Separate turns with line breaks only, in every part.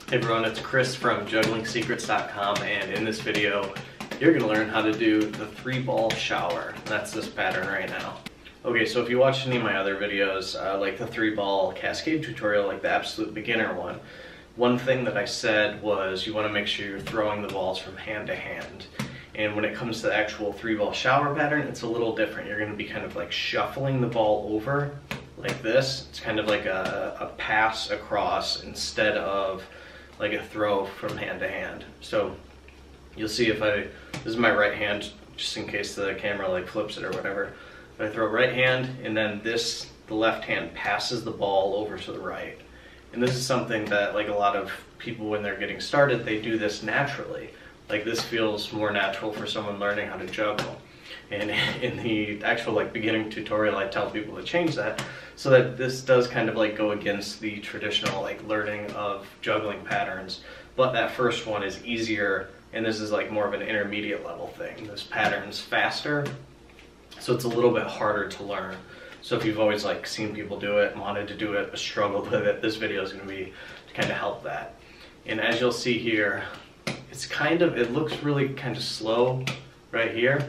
Hey everyone, it's Chris from JugglingSecrets.com, and in this video you're going to learn how to do the 3-ball shower. That's this pattern right now. Okay, so if you watched any of my other videos, like the 3-ball cascade tutorial, like the absolute beginner one thing that I said was you want to make sure you're throwing the balls from hand to hand. And when it comes to the actual 3-ball shower pattern, it's a little different. You're going to be kind of like shuffling the ball over like this. It's kind of like a pass across instead of like a throw from hand to hand. So you'll see this is my right hand, just in case the camera like flips it or whatever. But I throw right hand, and then the left hand passes the ball over to the right. And this is something that like a lot of people when they're getting started, they do this naturally. Like this feels more natural for someone learning how to juggle. And in the actual like beginning tutorial, I tell people to change that so that this does kind of like go against the traditional like learning of juggling patterns. But that first one is easier, and this is like more of an intermediate level thing. This pattern's faster, so it's a little bit harder to learn. So if you've always like seen people do it, wanted to do it, but struggled with it, this video is going to be to kind of help that. And as you'll see here, it looks really kind of slow right here.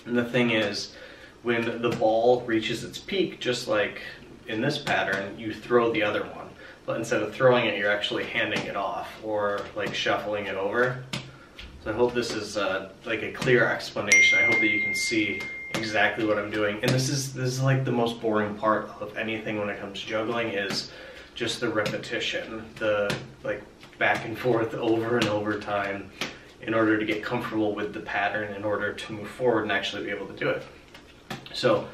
And the thing is, when the ball reaches its peak, just like in this pattern, you throw the other one. But instead of throwing it, you're actually handing it off or like shuffling it over. So I hope this is like a clear explanation. I hope that you can see exactly what I'm doing. And this is like the most boring part of anything when it comes to juggling, is just the repetition, the like back and forth over and over time, in order to get comfortable with the pattern, in order to move forward and actually be able to do it. So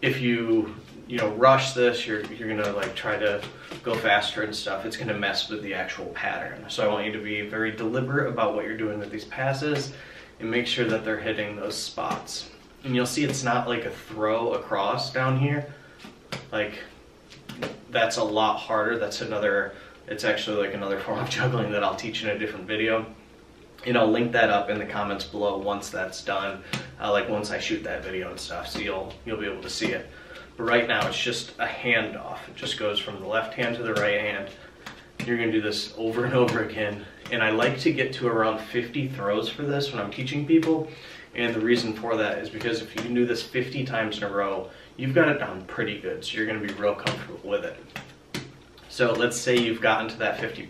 if you rush this, you're gonna like try to go faster and stuff, it's gonna mess with the actual pattern. So I want you to be very deliberate about what you're doing with these passes and make sure that they're hitting those spots. And you'll see it's not like a throw across down here. Like that's a lot harder. It's actually like another form of juggling that I'll teach in a different video. And I'll link that up in the comments below once that's done, like once I shoot that video and stuff, so you'll be able to see it. But right now it's just a handoff. It just goes from the left hand to the right hand. You're gonna do this over and over again. And I like to get to around 50 throws for this when I'm teaching people. And the reason for that is because if you can do this 50 times in a row, you've got it down pretty good. So you're gonna be real comfortable with it. So let's say you've gotten to that 50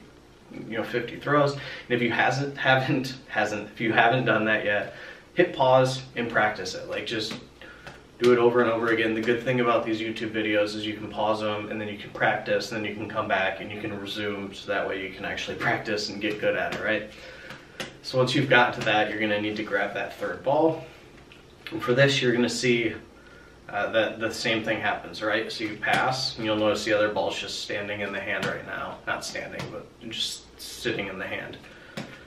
throws, and if you haven't done that yet, hit pause and practice it. Like just do it over and over again. The good thing about these YouTube videos is you can pause them, and then you can practice, and then you can come back and you can resume, so that way you can actually practice and get good at it, right? So once you've gotten to that, you're going to need to grab that 3rd ball. And for this, you're going to see that the same thing happens, right? So you pass, and you'll notice the other ball's just standing in the hand right now. Not standing, but just sitting in the hand.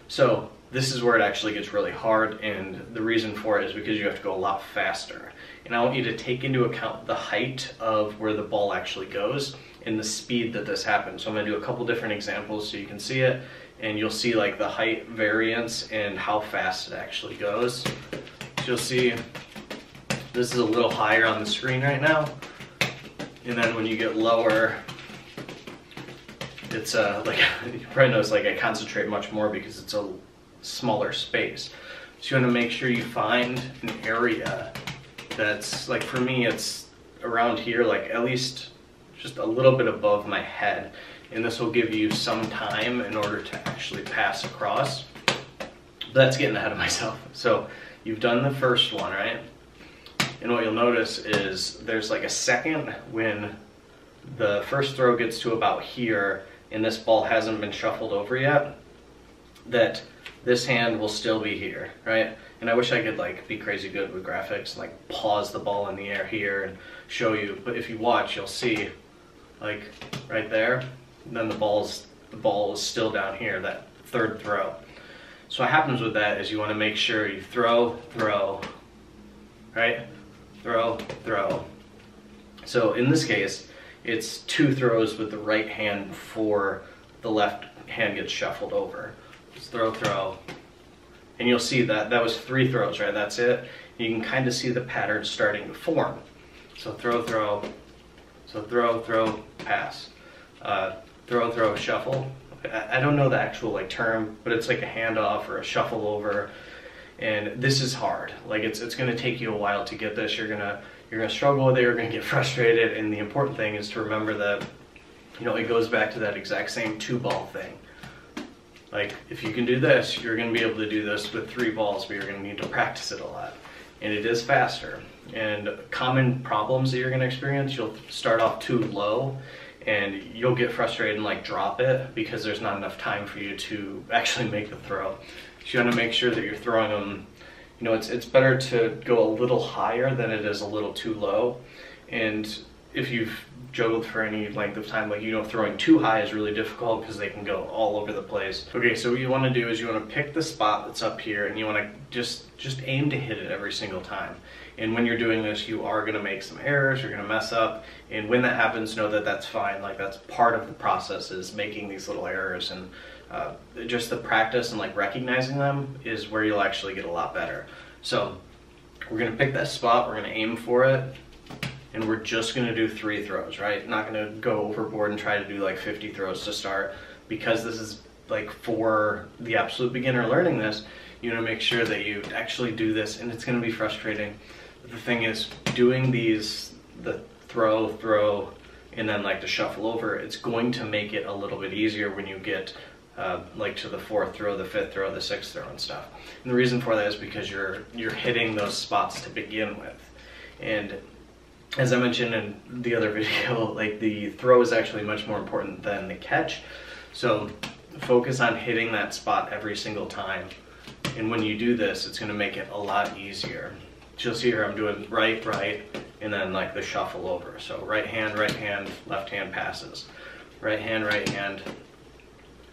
So this is where it actually gets really hard, and the reason for it is because you have to go a lot faster. And I want you to take into account the height of where the ball actually goes and the speed that this happens. So I'm going to do a couple different examples so you can see it, and you'll see like the height variance and how fast it actually goes. So you'll see this is a little higher on the screen right now, and then when you get lower, it's like you probably notice like I concentrate much more because it's a smaller space. So you want to make sure you find an area that's like, for me it's around here, like at least just a little bit above my head, and this will give you some time in order to actually pass across. But that's getting ahead of myself. So you've done the first one, right? And what you'll notice is there's like a second when the first throw gets to about here and this ball hasn't been shuffled over yet, that this hand will still be here, right? And I wish I could like be crazy good with graphics and like pause the ball in the air here and show you, but if you watch, you'll see like right there, then the ball is still down here, that 3rd throw. So what happens with that is you want to make sure you throw, right? Throw. So in this case, it's 2 throws with the right hand before the left hand gets shuffled over. Just throw. And you'll see that was 3 throws, right? That's it. You can kind of see the pattern starting to form. So throw, pass. Throw, shuffle. I don't know the actual like term, but it's like a handoff or a shuffle over. And this is hard. Like it's gonna take you a while to get this. You're gonna struggle with it, you're gonna get frustrated, and the important thing is to remember that, you know, it goes back to that exact same 2-ball thing. Like, if you can do this, you're gonna be able to do this with 3 balls, but you're gonna need to practice it a lot. And it is faster. And common problems that you're gonna experience, you'll start off too low, and you'll get frustrated and like drop it because there's not enough time for you to actually make the throw. So you wanna make sure that you're throwing them, you know, it's better to go a little higher than it is a little too low. And if you've juggled for any length of time, like, you know, throwing too high is really difficult because they can go all over the place. Okay, so what you want to do is you want to pick the spot that's up here, and you want to just aim to hit it every single time. And when you're doing this, you are going to make some errors, you're going to mess up, and when that happens, know that that's fine. Like, that's part of the process, is making these little errors, and just the practice and like recognizing them is where you'll actually get a lot better. So we're going to pick that spot, we're going to aim for it, and we're just gonna do 3 throws, right? Not gonna go overboard and try to do like 50 throws to start, because this is like for the absolute beginner learning this. You wanna make sure that you actually do this, and it's gonna be frustrating. But the thing is, doing these, the throw, and then like the shuffle over, it's going to make it a little bit easier when you get like to the 4th throw, the 5th throw, the 6th throw and stuff. And the reason for that is because you're hitting those spots to begin with. And as I mentioned in the other video, like, the throw is actually much more important than the catch. So focus on hitting that spot every single time. And when you do this, it's gonna make it a lot easier. You'll see here I'm doing right, and then like the shuffle over. So right hand, left hand passes. Right hand.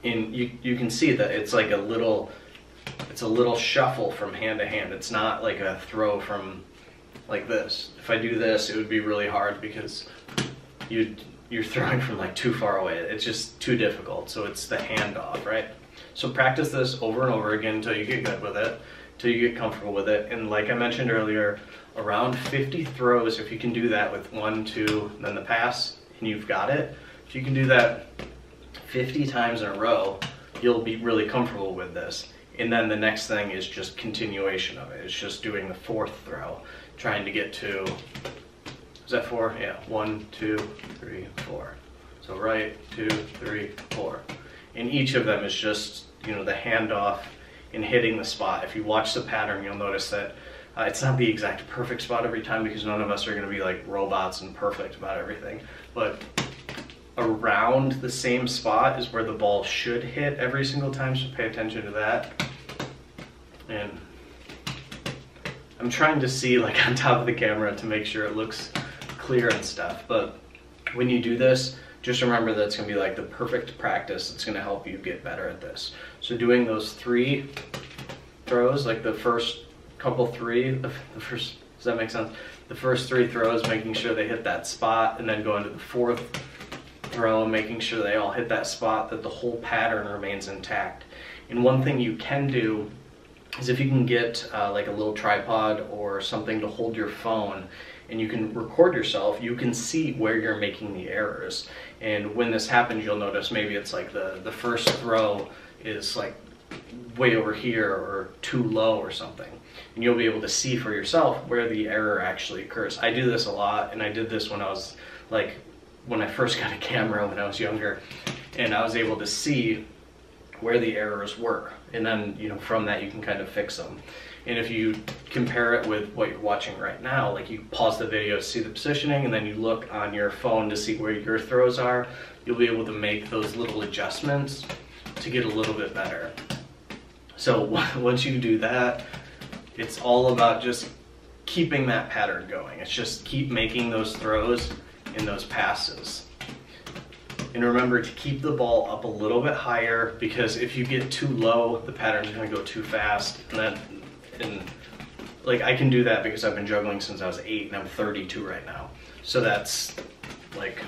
And you can see that it's like it's a little shuffle from hand to hand. It's not like a throw from like this. If I do this, it would be really hard because you're throwing from like too far away. It's just too difficult. So it's the handoff, right? So practice this over and over again until you get good with it, until you get comfortable with it. And like I mentioned earlier, around 50 throws, if you can do that with 1, 2, then the pass, and you've got it. If you can do that 50 times in a row, you'll be really comfortable with this. And then the next thing is just continuation of it. It's just doing the 4th throw, trying to get to, is that 4? Yeah, 1, 2, 3, 4. So right, 2, 3, 4. And each of them is just, you know, the handoff and hitting the spot. If you watch the pattern, you'll notice that it's not the exact perfect spot every time, because none of us are going to be like robots and perfect about everything. But around the same spot is where the ball should hit every single time, so pay attention to that. And I'm trying to see like on top of the camera to make sure it looks clear and stuff, but when you do this, just remember that it's going to be like the perfect practice. It's going to help you get better at this. So doing those 3 throws, like the first couple 3, the first, does that make sense? The first 3 throws, making sure they hit that spot, and then going to the 4th throw, making sure they all hit that spot, that the whole pattern remains intact. And one thing you can do is, if you can get like a little tripod or something to hold your phone, and you can record yourself, you can see where you're making the errors. And when this happens, you'll notice maybe it's like the first throw is like way over here or too low or something. And you'll be able to see for yourself where the error actually occurs. I do this a lot, and I did this when I was like, when I first got a camera when I was younger, and I was able to see where the errors were. And then, you know, from that you can kind of fix them. And if you compare it with what you're watching right now, like you pause the video to see the positioning, and then you look on your phone to see where your throws are, you'll be able to make those little adjustments to get a little bit better. So once you do that, it's all about just keeping that pattern going. It's just keep making those throws and those passes. And remember to keep the ball up a little bit higher, because if you get too low, the pattern's gonna go too fast. And like, I can do that because I've been juggling since I was 8 and I'm 32 right now. So that's like,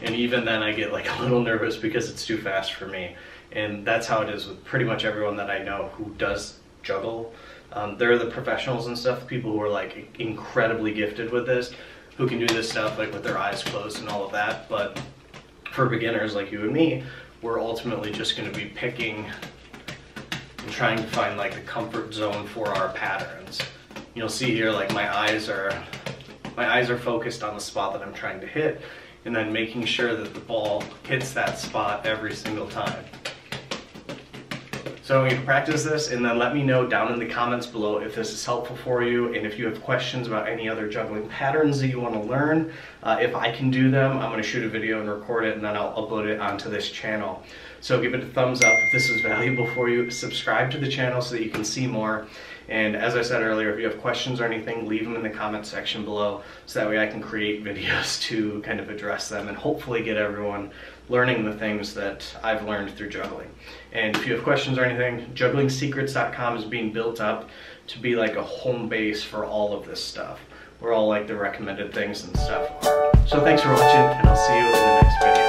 and even then I get like a little nervous because it's too fast for me. And that's how it is with pretty much everyone that I know who does juggle. They're the professionals and stuff, people who are like incredibly gifted with this, who can do this stuff like with their eyes closed and all of that. But for beginners like you and me, we're ultimately just going to be picking and trying to find like the comfort zone for our patterns. You'll see here like my eyes are focused on the spot that I'm trying to hit, and then making sure that the ball hits that spot every single time. So you can practice this and then let me know down in the comments below if this is helpful for you, and if you have questions about any other juggling patterns that you want to learn. If I can do them, I'm going to shoot a video and record it, and then I'll upload it onto this channel. So give it a thumbs up if this is valuable for you. Subscribe to the channel so that you can see more. And as I said earlier, if you have questions or anything, leave them in the comment section below, so that way I can create videos to kind of address them and hopefully get everyone learning the things that I've learned through juggling. And if you have questions or anything, JugglingSecrets.com is being built up to be like a home base for all of this stuff, where all like the recommended things and stuff are. So thanks for watching, and I'll see you in the next video.